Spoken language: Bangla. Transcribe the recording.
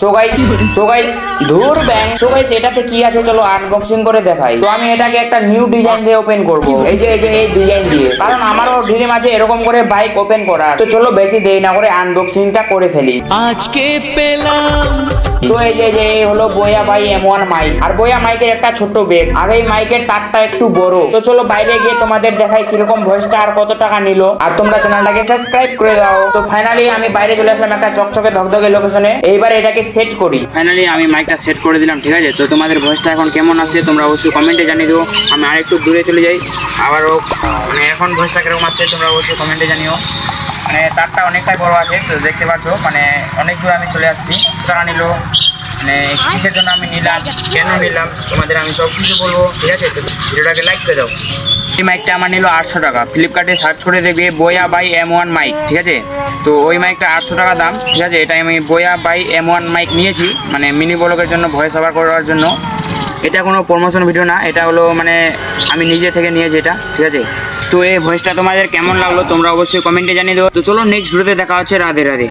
সো গাইস ধুর ব্যাং। সো গাইস এটাতে কি আছে চলো আনবক্সিং করে দেখাই। তো আমি এটাকে একটা নিউ ডিজাইন দিয়ে ওপেন করব, এই যে এই ডিজাইন দিয়ে, কারণ আমারও ড্রিম আছে এরকম করে বাইক ওপেন করার। তো চলো বেশি দেরি না করে আনবক্সিংটা করে ফেলি। আজকে পেলাম তো এই যে এই হলো বোয়া বাই M1 মাইক, আর বোয়া মাইকের একটা ছোট্ট ব্যাগ, আর এই মাইকের তারটা একটু বড়। তো চলো বাইরে গিয়ে তোমাদের দেখাই কিরকম ভয়েসটা আর কত টাকা নিল, আর তোমরা চ্যানেলটাকে সাবস্ক্রাইব করে দাও। তো ফাইনালি আমি বাইরে চলে আসলাম একটা চকচকে ধকধকে লোকেশনে। এইবার এটাকে সেট করি। ফাইনালি আমি মাইকটা সেট করে দিলাম, ঠিক আছে। তো তোমাদের ভয়েসটা এখন কেমন আসছে তোমরা অবশ্যই কমেন্টে জানিয়ে দিও। আমি আরেকটু দূরে চলে যাই, আবারও মানে এখন ভয়েসটা কিরকম আসছে তোমরা অবশ্যই কমেন্টে জানিও। মানে তারটা অনেকটাই বড় আছে, তো দেখতে পাচ্ছ মানে অনেক দূর আমি চলে আসছি। টাকা নিল মানে কিসের জন্য আমি নিলাম, কেন নিলাম, তোমাদের আমি সব কিছু বলবো, ঠিক আছে। তো ভিডিওটাকে লাইক করে দাও। এই মাইকটা আমার নিল 800 টাকা। ফ্লিপকার্টে সার্চ করে দেখবে বোয়া বাই M1 মাইক, ঠিক আছে। তো ওই মাইকটা 800 টাকা দাম, ঠিক আছে। এটা আমি বোয়া বাই M1 মাইক নিয়েছি মানে মিনি ব্লগের জন্য, ভয়েস ওভার করার জন্য। এটা কোনো প্রমোশন ভিডিও না, এটা হলো মানে আমি নিজে থেকে নিয়েছি এটা, ঠিক আছে। তো এই ভয়েসটা তোমাদের কেমন লাগলো তোমরা অবশ্যই কমেন্টে জানিয়ে দেবো। তো চলো নেক্সট ভিডিওতে দেখা হচ্ছে। রাধে রাধে।